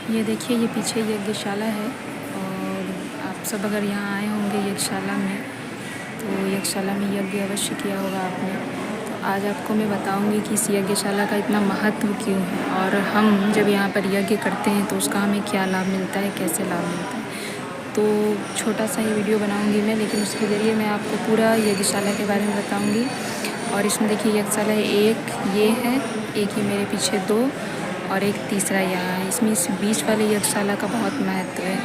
ये देखिए, ये पीछे यज्ञशाला है और आप सब अगर यहाँ आए होंगे यज्ञशाला में तो यज्ञशाला में यज्ञ अवश्य किया होगा आपने। तो आज आपको मैं बताऊंगी कि इस यज्ञशाला का इतना महत्व क्यों है और हम जब यहाँ पर यज्ञ करते हैं तो उसका हमें क्या लाभ मिलता है, कैसे लाभ मिलता है। तो छोटा सा ही वीडियो बनाऊंगी मैं, लेकिन उसके ज़रिए मैं आपको पूरा यज्ञशाला के बारे में बताऊँगी। और इसमें देखिए यज्ञशाला एक ये है, एक ही मेरे पीछे दो और एक तीसरा यहाँ है। इसमें इस बीच वाले यज्ञशाला का बहुत महत्व है,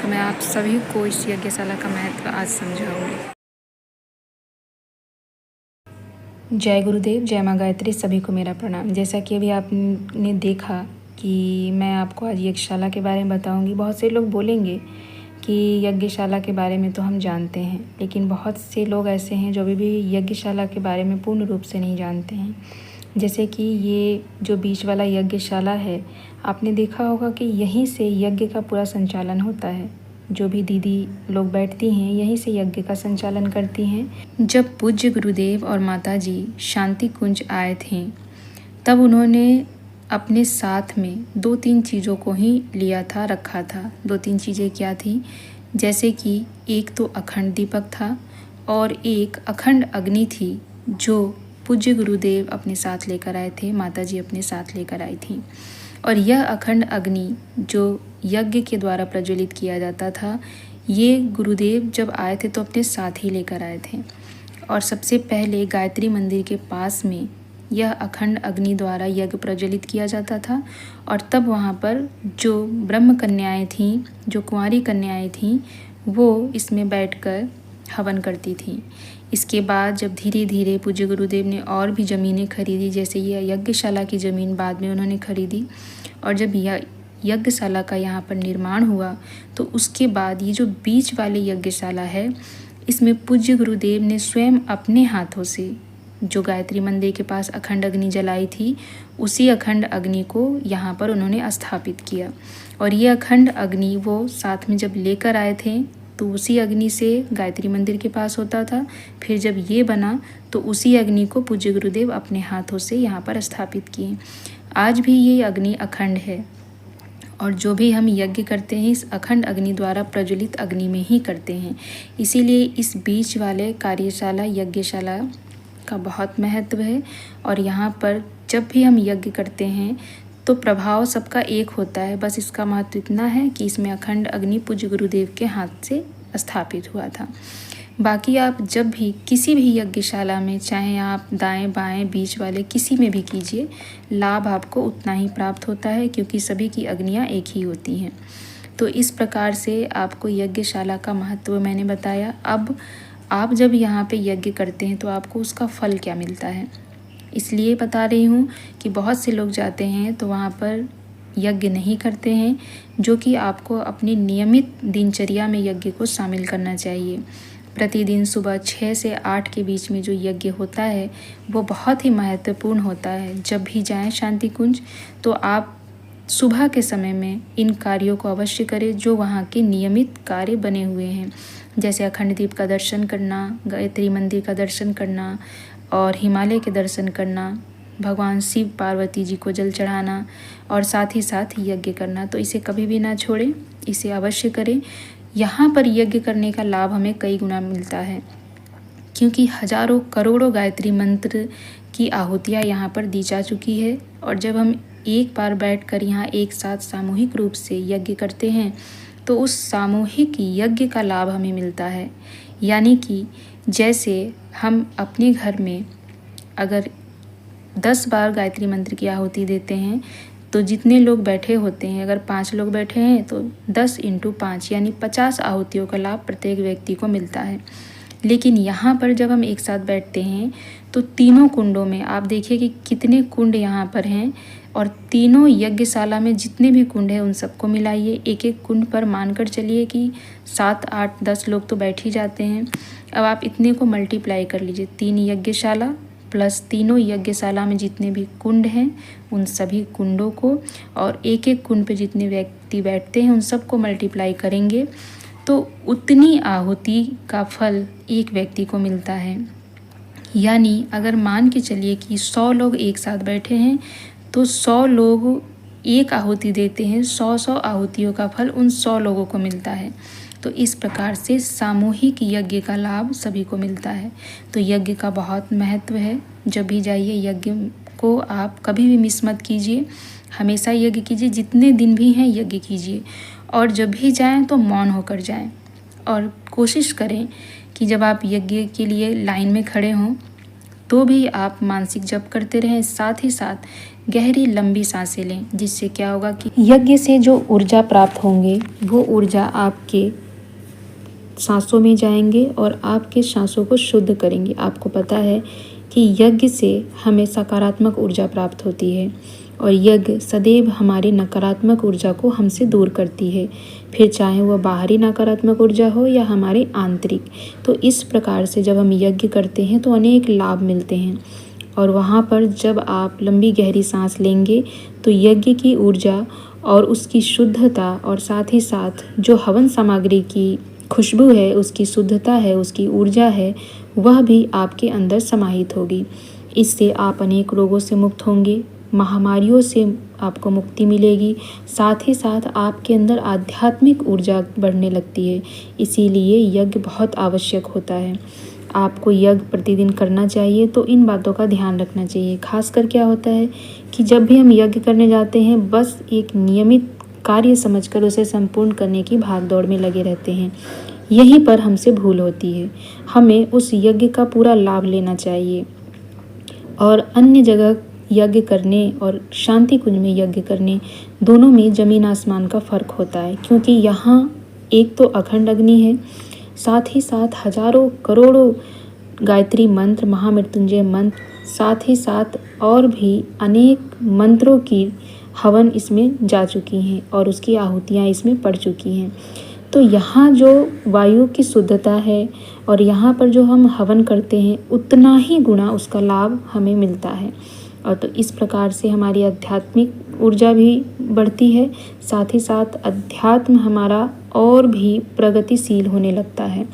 तो मैं आप सभी को इस यज्ञशाला का महत्व आज समझाऊंगी। जय गुरुदेव, जय माँ गायत्री, सभी को मेरा प्रणाम। जैसा कि अभी आपने देखा कि मैं आपको आज यज्ञशाला के बारे में बताऊंगी। बहुत से लोग बोलेंगे कि यज्ञशाला के बारे में तो हम जानते हैं, लेकिन बहुत से लोग ऐसे हैं जो अभी भी यज्ञशाला के बारे में पूर्ण रूप से नहीं जानते हैं। जैसे कि ये जो बीच वाला यज्ञशाला है, आपने देखा होगा कि यहीं से यज्ञ का पूरा संचालन होता है। जो भी दीदी लोग बैठती हैं यहीं से यज्ञ का संचालन करती हैं। जब पूज्य गुरुदेव और माताजी शांति कुंज आए थे तब उन्होंने अपने साथ में 2-3 चीज़ों को ही लिया था, रखा था। 2-3 चीज़ें क्या थी, जैसे कि एक तो अखंड दीपक था और एक अखंड अग्नि थी जो पूज्य गुरुदेव अपने साथ लेकर आए थे, माताजी अपने साथ लेकर आई थी। और यह अखंड अग्नि जो यज्ञ के द्वारा प्रज्वलित किया जाता था, ये गुरुदेव जब आए थे तो अपने साथ ही लेकर आए थे। और सबसे पहले गायत्री मंदिर के पास में यह अखंड अग्नि द्वारा यज्ञ प्रज्वलित किया जाता था और तब वहाँ पर जो ब्रह्म कन्याएँ थीं, जो कुंवारी कन्याएँ थीं, वो इसमें बैठकर हवन करती थीं। इसके बाद जब धीरे धीरे पूज्य गुरुदेव ने और भी ज़मीनें खरीदी, जैसे ये यज्ञशाला की ज़मीन बाद में उन्होंने खरीदी, और जब यज्ञशाला का यहाँ पर निर्माण हुआ तो उसके बाद ये जो बीच वाली यज्ञशाला है, इसमें पूज्य गुरुदेव ने स्वयं अपने हाथों से जो गायत्री मंदिर के पास अखंड अग्नि जलाई थी, उसी अखंड अग्नि को यहाँ पर उन्होंने स्थापित किया। और ये अखंड अग्नि वो साथ में जब लेकर आए थे तो उसी अग्नि से गायत्री मंदिर के पास होता था। फिर जब ये बना तो उसी अग्नि को पूज्य गुरुदेव अपने हाथों से यहाँ पर स्थापित किए। आज भी ये अग्नि अखंड है और जो भी हम यज्ञ करते हैं इस अखंड अग्नि द्वारा प्रज्वलित अग्नि में ही करते हैं। इसीलिए इस बीच वाले कार्यशाला यज्ञशाला का बहुत महत्व है। और यहाँ पर जब भी हम यज्ञ करते हैं तो प्रभाव सबका एक होता है, बस इसका महत्व इतना है कि इसमें अखंड अग्नि पूज्य गुरुदेव के हाथ से स्थापित हुआ था। बाकी आप जब भी किसी भी यज्ञशाला में, चाहे आप दाएं बाएं बीच वाले किसी में भी कीजिए, लाभ आपको उतना ही प्राप्त होता है, क्योंकि सभी की अग्नियां एक ही होती हैं। तो इस प्रकार से आपको यज्ञशाला का महत्व मैंने बताया। अब आप जब यहाँ पे यज्ञ करते हैं तो आपको उसका फल क्या मिलता है, इसलिए बता रही हूँ कि बहुत से लोग जाते हैं तो वहाँ पर यज्ञ नहीं करते हैं, जो कि आपको अपनी नियमित दिनचर्या में यज्ञ को शामिल करना चाहिए। प्रतिदिन सुबह 6 से 8 के बीच में जो यज्ञ होता है वो बहुत ही महत्वपूर्ण होता है। जब भी जाएं शांति कुंज तो आप सुबह के समय में इन कार्यों को अवश्य करें जो वहाँ के नियमित कार्य बने हुए हैं, जैसे अखंड दीप का दर्शन करना, गायत्री मंदिर का दर्शन करना और हिमालय के दर्शन करना, भगवान शिव पार्वती जी को जल चढ़ाना और साथ ही साथ यज्ञ करना। तो इसे कभी भी ना छोड़ें, इसे अवश्य करें। यहाँ पर यज्ञ करने का लाभ हमें कई गुना मिलता है, क्योंकि हजारों करोड़ों गायत्री मंत्र की आहुतियाँ यहाँ पर दी जा चुकी है। और जब हम एक बार बैठकर यहाँ एक साथ सामूहिक रूप से यज्ञ करते हैं तो उस सामूहिक यज्ञ का लाभ हमें मिलता है। यानी कि जैसे हम अपने घर में अगर 10 बार गायत्री मंत्र की आहुति देते हैं तो जितने लोग बैठे होते हैं, अगर 5 लोग बैठे हैं तो 10 × 5 यानी 50 आहुतियों का लाभ प्रत्येक व्यक्ति को मिलता है। लेकिन यहाँ पर जब हम एक साथ बैठते हैं तो तीनों कुंडों में आप देखिए कि कितने कुंड यहाँ पर हैं, और तीनों यज्ञशाला में जितने भी कुंड हैं उन सबको मिलाइए। एक एक कुंड पर मानकर चलिए कि 7, 8, 10 लोग तो बैठ ही जाते हैं। अब आप इतने को मल्टीप्लाई कर लीजिए, 3 यज्ञशाला प्लस तीनों यज्ञशाला में जितने भी कुंड हैं उन सभी कुंडों को, और एक एक कुंड पे जितने व्यक्ति बैठते हैं उन सबको मल्टीप्लाई करेंगे तो उतनी आहुति का फल एक व्यक्ति को मिलता है। यानी अगर मान के चलिए कि 100 लोग एक साथ बैठे हैं तो 100 लोग एक आहुति देते हैं 100-100 आहुतियों का फल उन 100 लोगों को मिलता है। तो इस प्रकार से सामूहिक यज्ञ का लाभ सभी को मिलता है। तो यज्ञ का बहुत महत्व है। जब भी जाइए यज्ञ को आप कभी भी मिस मत कीजिए, हमेशा यज्ञ कीजिए, जितने दिन भी हैं यज्ञ कीजिए। और जब भी जाएं तो मौन होकर जाएं और कोशिश करें कि जब आप यज्ञ के लिए लाइन में खड़े हों तो भी आप मानसिक जप करते रहें। साथ ही साथ गहरी लंबी सांसें लें, जिससे क्या होगा कि यज्ञ से जो ऊर्जा प्राप्त होंगे वो ऊर्जा आपके सांसों में जाएंगे और आपके सांसों को शुद्ध करेंगे। आपको पता है कि यज्ञ से हमें सकारात्मक ऊर्जा प्राप्त होती है और यज्ञ सदैव हमारी नकारात्मक ऊर्जा को हमसे दूर करती है, फिर चाहे वह बाहरी नकारात्मक ऊर्जा हो या हमारी आंतरिक। तो इस प्रकार से जब हम यज्ञ करते हैं तो अनेक लाभ मिलते हैं। और वहाँ पर जब आप लंबी गहरी सांस लेंगे तो यज्ञ की ऊर्जा और उसकी शुद्धता और साथ ही साथ जो हवन सामग्री की खुशबू है, उसकी शुद्धता है, उसकी ऊर्जा है, वह भी आपके अंदर समाहित होगी। इससे आप अनेक रोगों से मुक्त होंगे, महामारियों से आपको मुक्ति मिलेगी। साथ ही साथ आपके अंदर आध्यात्मिक ऊर्जा बढ़ने लगती है। इसीलिए यज्ञ बहुत आवश्यक होता है। आपको यज्ञ प्रतिदिन करना चाहिए। तो इन बातों का ध्यान रखना चाहिए। खासकर क्या होता है कि जब भी हम यज्ञ करने जाते हैं बस एक नियमित कार्य समझकर उसे संपूर्ण करने की भागदौड़ में लगे रहते हैं। यहीं पर हमसे भूल होती है। हमें उस यज्ञ का पूरा लाभ लेना चाहिए। और अन्य जगह यज्ञ करने और शांति कुंज में यज्ञ करने, दोनों में ज़मीन आसमान का फ़र्क होता है। क्योंकि यहाँ एक तो अखंड अग्नि है, साथ ही साथ हजारों करोड़ों गायत्री मंत्र, महामृत्युंजय मंत्र, साथ ही साथ और भी अनेक मंत्रों की हवन इसमें जा चुकी हैं और उसकी आहुतियाँ इसमें पड़ चुकी हैं। तो यहाँ जो वायु की शुद्धता है और यहाँ पर जो हम हवन करते हैं उतना ही गुना उसका लाभ हमें मिलता है। और तो इस प्रकार से हमारी आध्यात्मिक ऊर्जा भी बढ़ती है, साथ ही साथ अध्यात्म हमारा और भी प्रगतिशील होने लगता है,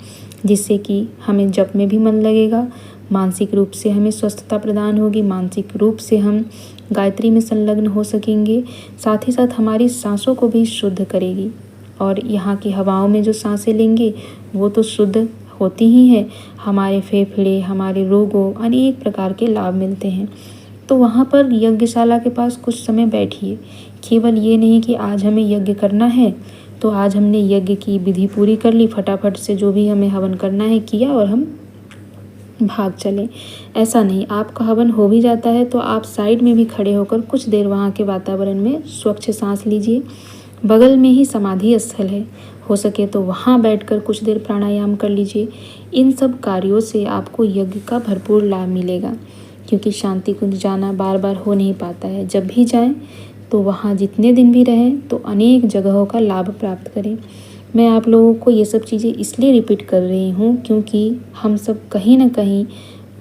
जिससे कि हमें जप में भी मन लगेगा, मानसिक रूप से हमें स्वस्थता प्रदान होगी, मानसिक रूप से हम गायत्री में संलग्न हो सकेंगे। साथ ही साथ हमारी सांसों को भी शुद्ध करेगी। और यहाँ की हवाओं में जो सांसें लेंगे वो तो शुद्ध होती ही है। हमारे फेफड़े, हमारे रोगों, अनेक प्रकार के लाभ मिलते हैं। तो वहाँ पर यज्ञशाला के पास कुछ समय बैठिए। केवल ये नहीं कि आज हमें यज्ञ करना है तो आज हमने यज्ञ की विधि पूरी कर ली, फटाफट से जो भी हमें हवन करना है किया और हम भाग चले। ऐसा नहीं, आपका हवन हो भी जाता है तो आप साइड में भी खड़े होकर कुछ देर वहाँ के वातावरण में स्वच्छ सांस लीजिए। बगल में ही समाधि स्थल है, हो सके तो वहाँ बैठकर कुछ देर प्राणायाम कर लीजिए। इन सब कार्यों से आपको यज्ञ का भरपूर लाभ मिलेगा, क्योंकि शांति कुंज जाना बार बार हो नहीं पाता है। जब भी जाएं तो वहाँ जितने दिन भी रहें तो अनेक जगहों का लाभ प्राप्त करें। मैं आप लोगों को ये सब चीज़ें इसलिए रिपीट कर रही हूँ क्योंकि हम सब कहीं ना कहीं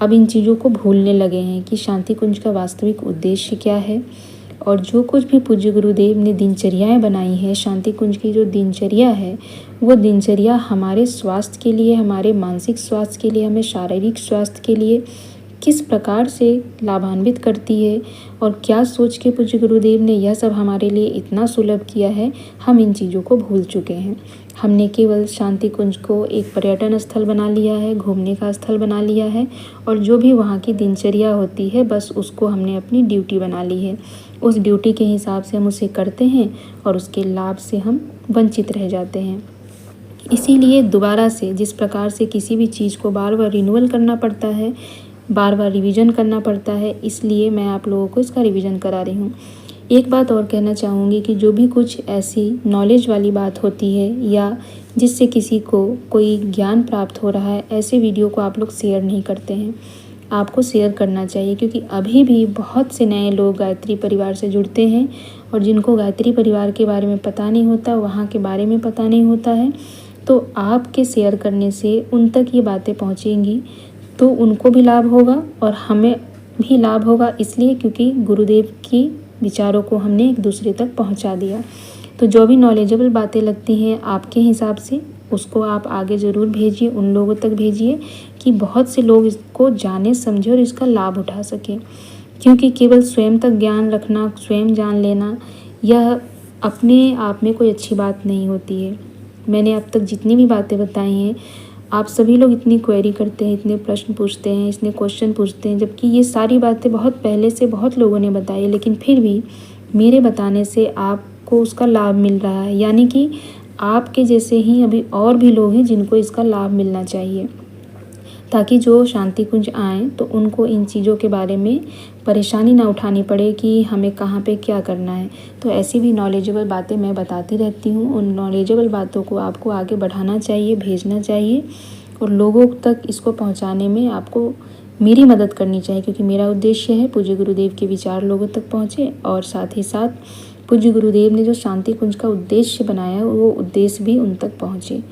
अब इन चीज़ों को भूलने लगे हैं कि शांति कुंज का वास्तविक उद्देश्य क्या है। और जो कुछ भी पूज्य गुरुदेव ने दिनचर्याएं बनाई हैं, शांति कुंज की जो दिनचर्या है वो दिनचर्या हमारे स्वास्थ्य के लिए, हमारे मानसिक स्वास्थ्य के लिए, हमें शारीरिक स्वास्थ्य के लिए किस प्रकार से लाभान्वित करती है और क्या सोच के पूज्य गुरुदेव ने यह सब हमारे लिए इतना सुलभ किया है, हम इन चीज़ों को भूल चुके हैं। हमने केवल शांति कुंज को एक पर्यटन स्थल बना लिया है, घूमने का स्थल बना लिया है और जो भी वहाँ की दिनचर्या होती है बस उसको हमने अपनी ड्यूटी बना ली है। उस ड्यूटी के हिसाब से हम उसे करते हैं और उसके लाभ से हम वंचित रह जाते हैं। इसीलिए दोबारा से जिस प्रकार से किसी भी चीज़ को बार बार रिन्यूअल करना पड़ता है, बार बार रिवीजन करना पड़ता है, इसलिए मैं आप लोगों को इसका रिवीजन करा रही हूँ। एक बात और कहना चाहूँगी कि जो भी कुछ ऐसी नॉलेज वाली बात होती है या जिससे किसी को कोई ज्ञान प्राप्त हो रहा है, ऐसे वीडियो को आप लोग शेयर नहीं करते हैं। आपको शेयर करना चाहिए, क्योंकि अभी भी बहुत से नए लोग गायत्री परिवार से जुड़ते हैं और जिनको गायत्री परिवार के बारे में पता नहीं होता, वहाँ के बारे में पता नहीं होता है। तो आपके शेयर करने से उन तक ये बातें पहुँचेंगी तो उनको भी लाभ होगा और हमें भी लाभ होगा, इसलिए क्योंकि गुरुदेव की विचारों को हमने एक दूसरे तक पहुंचा दिया। तो जो भी नॉलेजेबल बातें लगती हैं आपके हिसाब से, उसको आप आगे ज़रूर भेजिए, उन लोगों तक भेजिए कि बहुत से लोग इसको जाने समझे और इसका लाभ उठा सकें। क्योंकि केवल स्वयं तक ज्ञान रखना, स्वयं जान लेना, यह अपने आप में कोई अच्छी बात नहीं होती है। मैंने अब तक जितनी भी बातें बताई हैं, आप सभी लोग इतनी क्वेरी करते हैं, इतने प्रश्न पूछते हैं, इतने क्वेश्चन पूछते हैं, जबकि ये सारी बातें बहुत पहले से बहुत लोगों ने बताई, लेकिन फिर भी मेरे बताने से आपको उसका लाभ मिल रहा है। यानी कि आपके जैसे ही अभी और भी लोग हैं जिनको इसका लाभ मिलना चाहिए, ताकि जो शांति कुंज आएँ तो उनको इन चीज़ों के बारे में परेशानी ना उठानी पड़े कि हमें कहाँ पे क्या करना है। तो ऐसी भी नॉलेजेबल बातें मैं बताती रहती हूँ। उन नॉलेजेबल बातों को आपको आगे बढ़ाना चाहिए, भेजना चाहिए और लोगों तक इसको पहुँचाने में आपको मेरी मदद करनी चाहिए, क्योंकि मेरा उद्देश्य है पूज्य गुरुदेव के विचार लोगों तक पहुँचे और साथ ही साथ पूज्य गुरुदेव ने जो शांति कुंज का उद्देश्य बनाया है वो उद्देश्य भी उन तक पहुँचे।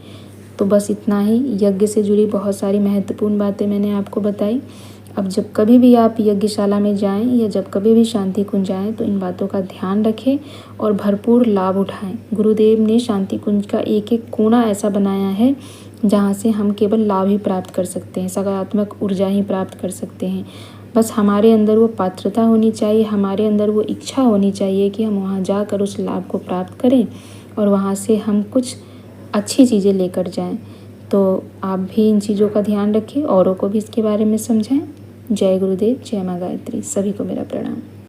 तो बस इतना ही। यज्ञ से जुड़ी बहुत सारी महत्वपूर्ण बातें मैंने आपको बताई। अब जब कभी भी आप यज्ञशाला में जाएं या जब कभी भी शांति कुंज आएँ तो इन बातों का ध्यान रखें और भरपूर लाभ उठाएं। गुरुदेव ने शांति कुंज का एक एक कोना ऐसा बनाया है जहाँ से हम केवल लाभ ही प्राप्त कर सकते हैं, सकारात्मक ऊर्जा ही प्राप्त कर सकते हैं। बस हमारे अंदर वो पात्रता होनी चाहिए, हमारे अंदर वो इच्छा होनी चाहिए कि हम वहाँ जाकर उस लाभ को प्राप्त करें और वहाँ से हम कुछ अच्छी चीज़ें लेकर जाएं। तो आप भी इन चीज़ों का ध्यान रखें, औरों को भी इसके बारे में समझाएं। जय गुरुदेव, जय माँ गायत्री। सभी को मेरा प्रणाम।